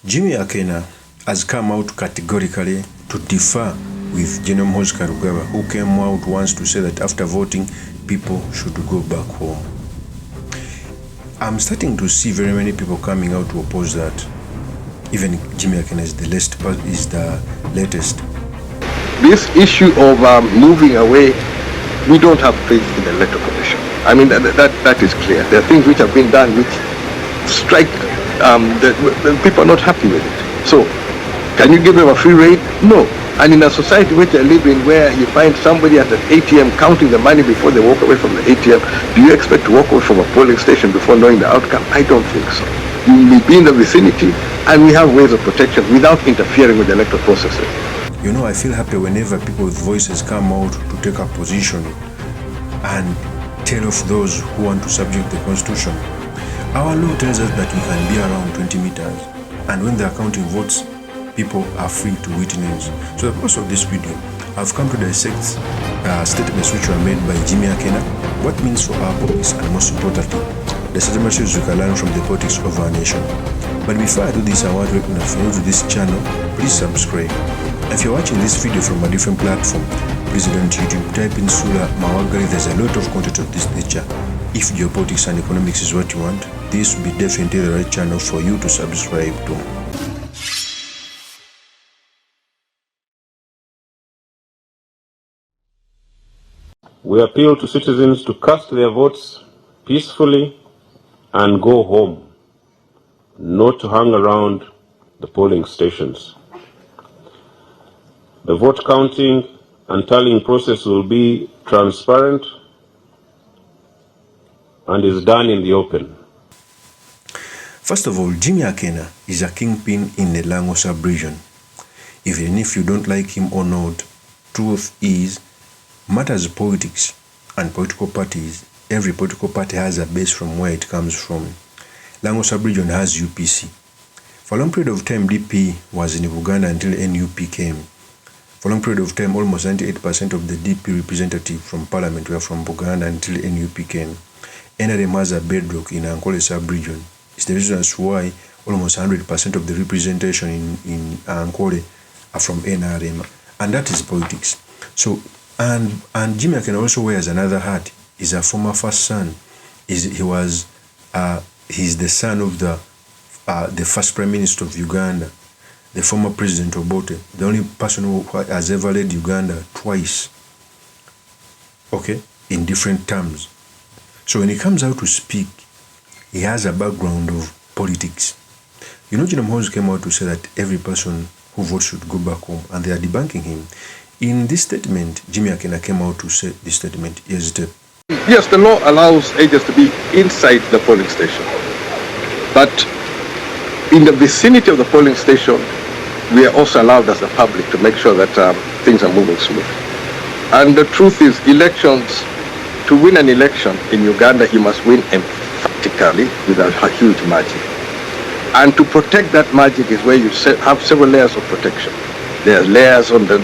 Jimmy Akena has come out categorically to differ with General MUHOOZI, who came out once to say that after voting, people should go back home. I'm starting to see very many people coming out to oppose that. Even Jimmy Akena is the latest. This issue of moving away, we don't have faith in the electoral commission. I mean, that is clear. There are things which have been done which strike, the people are not happy with it. So, can you give them a free rein? No. And in a society which I live in, where you find somebody at an ATM counting the money before they walk away from the ATM, do you expect to walk away from a polling station before knowing the outcome? I don't think so. You may be in the vicinity, and we have ways of protection without interfering with the electoral processes. You know, I feel happy whenever people with voices come out to take a position and tell off those who want to subject the constitution. Our law tells us that we can be around 20 meters, and when they are counting votes, people are free to witness. So the purpose of this video, I've come to dissect statements which were made by Jimmy Akena, what means for our politics, and most importantly, the statements we can learn from the politics of our nation. But before I do this, I want to recommend if you're new to this channel, please subscribe. If you're watching this video from a different platform, please go on YouTube, type in Sula Mawagali. There's a lot of content of this nature. If geopolitics and economics is what you want, this will be definitely the right channel for you to subscribe to. We appeal to citizens to cast their votes peacefully and go home, not to hang around the polling stations. The vote counting and tallying process will be transparent and is done in the open. First of all, Jimmy Akena is a kingpin in the Lango sub-region. Even if you don't like him or not, truth is, matters of politics and political parties, every political party has a base from where it comes from. Lango sub-region has UPC. For a long period of time, DP was in Uganda until NUP came. For a long period of time, almost 98% of the DP representatives from parliament were from Uganda until NUP came. NRM has a bedrock in Ankole sub-region. It's the reason as why almost 100% of the representation in Ankole are from NRM. And that is politics. So, and Jimmy Akena also wears another hat. He's a former first son. He's the son of the first prime minister of Uganda, the former president Obote, the only person who has ever led Uganda twice, okay, in different terms. So when he comes out to speak, he has a background of politics. You know, General MUHOOZI came out to say that every person who votes should go back home, and they are debunking him. In this statement, Jimmy Akena came out to say this statement. Here's the tape. Yes, the law allows agents to be inside the polling station. But in the vicinity of the polling station, we are also allowed as the public to make sure that things are moving smooth. And the truth is, elections, to win an election in Uganda, you must win emphatically with a huge margin. And to protect that margin is where you have several layers of protection. There are layers on the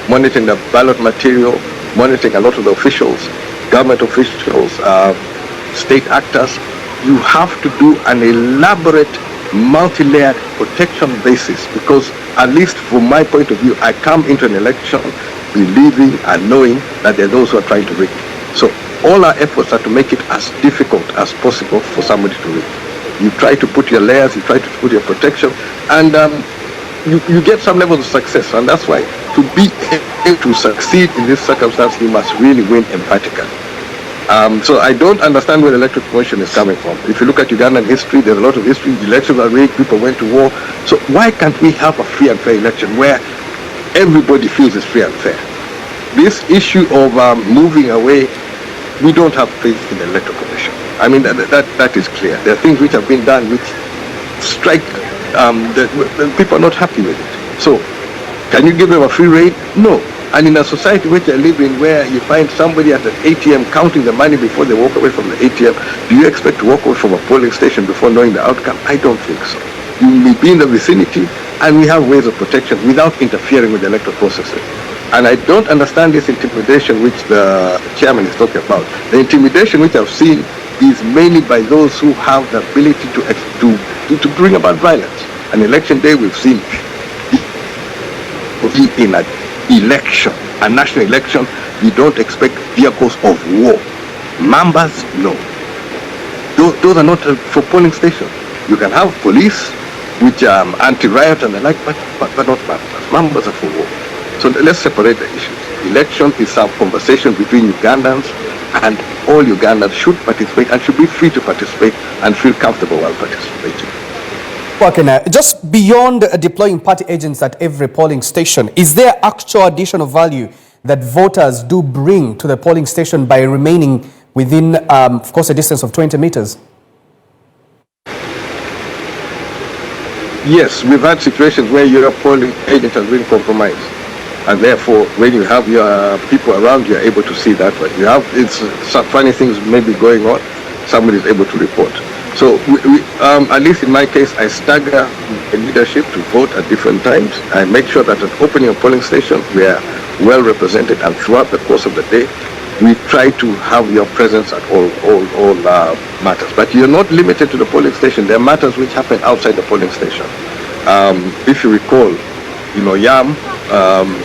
monitoring the ballot material, monitoring a lot of the officials, government officials, state actors. You have to do an elaborate, multi-layered protection basis, because at least from my point of view, I come into an election believing and knowing that there are those who are trying to rig. So all our efforts are to make it as difficult as possible for somebody to rig. You try to put your layers, you try to put your protection, and you get some levels of success. And that's why to be able to succeed in this circumstance, you must really win emphatically. So I don't understand where the electoral commission is coming from. If you look at Ugandan history, there's a lot of history. Elections are rigged, people went to war. So why can't we have a free and fair election where everybody feels it's free and fair? This issue of moving away, we don't have faith in the electoral commission. I mean, that is clear. There are things which have been done which strike, the people are not happy with it. So, can you give them a free rein? No. And in a society which I live in, where you find somebody at an ATM counting the money before they walk away from the ATM, do you expect to walk away from a polling station before knowing the outcome? I don't think so. You may be in the vicinity, and we have ways of protection without interfering with the electoral processes. And I don't understand this intimidation which the chairman is talking about. The intimidation which I've seen is mainly by those who have the ability to bring about violence. An election day, we've seen in an election, a national election, you don't expect vehicles of war. Mambas, no. Those are not for polling stations. You can have police, which are anti-riot and the like, but not Mambas. Mambas are for war. So let's separate the issues. Election is a conversation between Ugandans, and all Ugandans should participate and should be free to participate and feel comfortable while participating. Akena, just beyond deploying party agents at every polling station, is there actual additional value that voters do bring to the polling station by remaining within, of course, a distance of 20 meters? Yes, we've had situations where your polling agent has been compromised, and therefore, when you have your people around, you're able to see that. But you have some funny things maybe going on, somebody is able to report. So, at least in my case, I stagger the leadership to vote at different times. I make sure that at opening a polling station, we are well represented, and throughout the course of the day, we try to have your presence at all matters. But you're not limited to the polling station. There are matters which happen outside the polling station. If you recall, YAM,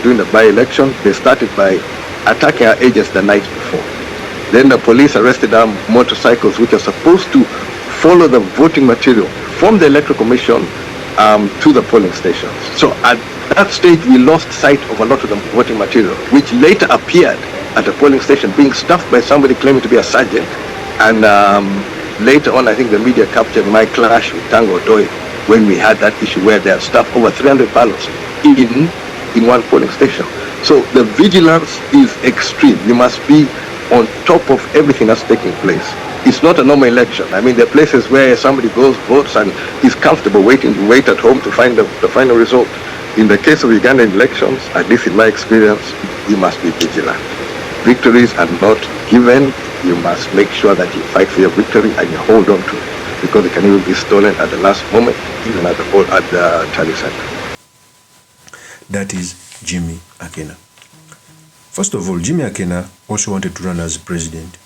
during the by-election, they started by attacking our agents the night before. Then the police arrested our motorcycles, which are supposed to follow the voting material from the Electoral Commission to the polling stations. So at that stage, we lost sight of a lot of the voting material, which later appeared at the polling station being stuffed by somebody claiming to be a sergeant. And later on, I think the media captured my clash with Tango Doi when we had that issue where they had stuffed over 300 ballots in one polling station. So the vigilance is extreme. You must be on top of everything that's taking place. It's not a normal election. I mean, there are places where somebody goes, votes, and is comfortable wait at home to find the final result. In the case of Ugandan elections, at least in my experience, you must be vigilant. Victories are not given. You must make sure that you fight for your victory and you hold on to it, because it can even be stolen at the last moment, even at the tally center. That is Jimmy Akena. First of all, Jimmy Akena also wanted to run as president.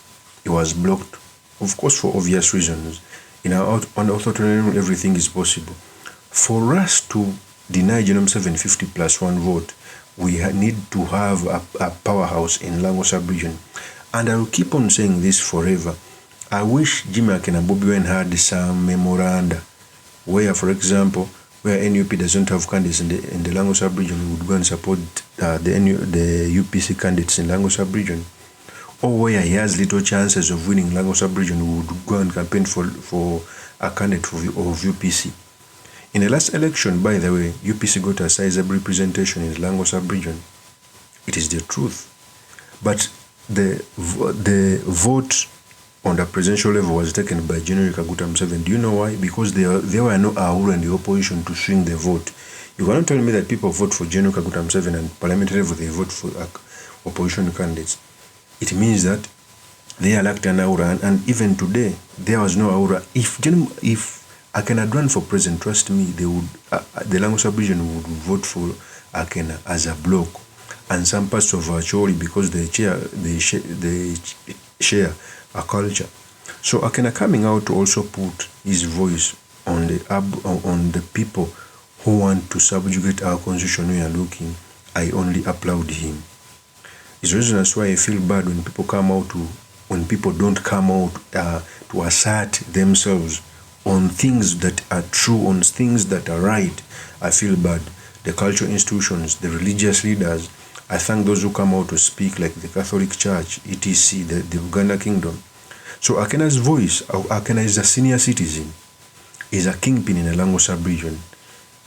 He was blocked, of course, for obvious reasons. In our authoritarian, everything is possible. For us to deny Genome 750 plus one vote, we need to have a powerhouse in Lango sub-region. And I will keep on saying this forever. I wish Jimmy Akena Bobi Wine had some memoranda where, for example, where NUP doesn't have candidates in the Lango sub-region, we would go and support the UPC candidates in Lango sub-region. Or where he has little chances of winning Lango sub-region, we would go and campaign for a candidate of UPC. In the last election, by the way, UPC got a sizable representation in the Lango sub-region. It is the truth. But the vote on the presidential level was taken by General Kaguta Museveni. Do you know why? Because there were no Ahuru and the opposition to swing the vote. You cannot tell me that people vote for General Kaguta Museveni and parliamentary level they vote for opposition candidates. It means that they elect an Ahura, and even today there was no Ahura. If Akena had run for president, trust me, they would the Lango sub-region would vote for Akena as a bloc, and some parts of Acholi because they share a culture. So Akena coming out to also put his voice on the people who want to subjugate our constitution we are looking, I only applaud him. It's the reason that's why I feel bad when people don't come out to assert themselves on things that are true, on things that are right. I feel bad. The cultural institutions, the religious leaders, I thank those who come out to speak, like the Catholic Church, etc., the Uganda Kingdom. So Akena's voice, Akena is a senior citizen, is a kingpin in the Lango sub-region.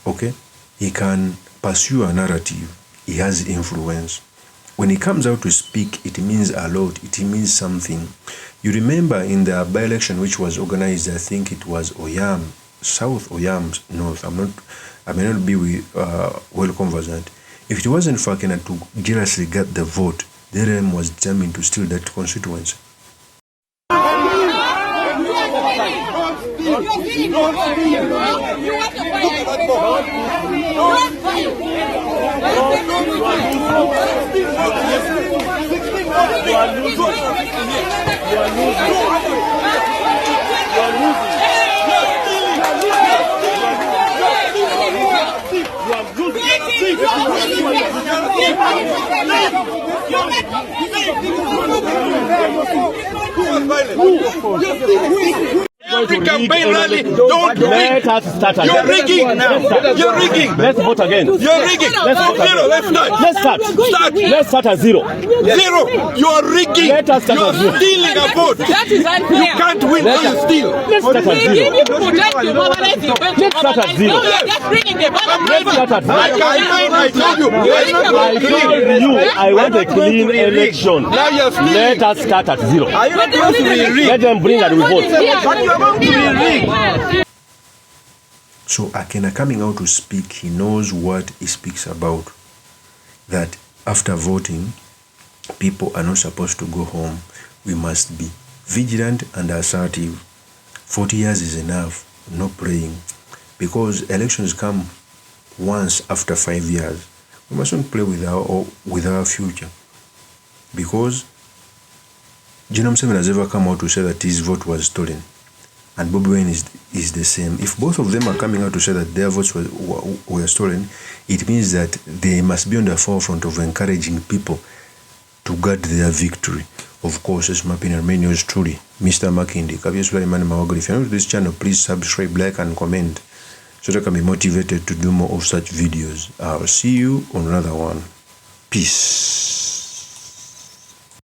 Okay? He can pursue a narrative. He has influence. When he comes out to speak, it means a lot. It means something. You remember in the by-election which was organized, I think it was Oyam South, Oyam North. I may not be well conversant. If it wasn't for Akena to jealously get the vote, the RM was determined to steal that constituency. Every campaign rally, don't let us start again. You're rigging now. You're rigging. Let's vote again. You're rigging. Let's vote Zero. Let's start. Let's start. Start. Let's start at 0. Zero. You are rigging. Let us start You're at 0. stealing a vote. That is unfair. You can't win when you steal. Let's start at 0. Give you protect to mobilize the event. Let's start at 0. No, we are just bringing the bottom Let's start at 0. I told you. I told you I want a clean election. Now you're stealing. Let us start at 0. Are you not going to be rigged? Let them bring and we vote. But you are going to be rigged. So Akena coming out to speak, he knows what he speaks about. That after voting, people are not supposed to go home. We must be vigilant and assertive. 40 years is enough, no playing. Because elections come once after 5 years. We mustn't play with our future. Because General Museveni has ever come out to say that his vote was stolen. And Bobi Wine is the same. If both of them are coming out to say that their votes were stolen, it means that they must be on the forefront of encouraging people to guard their victory. Of course, as my opinion, remain yours truly, Mr. Makindi. If you're new to this channel, please subscribe, like, and comment so that I can be motivated to do more of such videos. I'll see you on another one. Peace.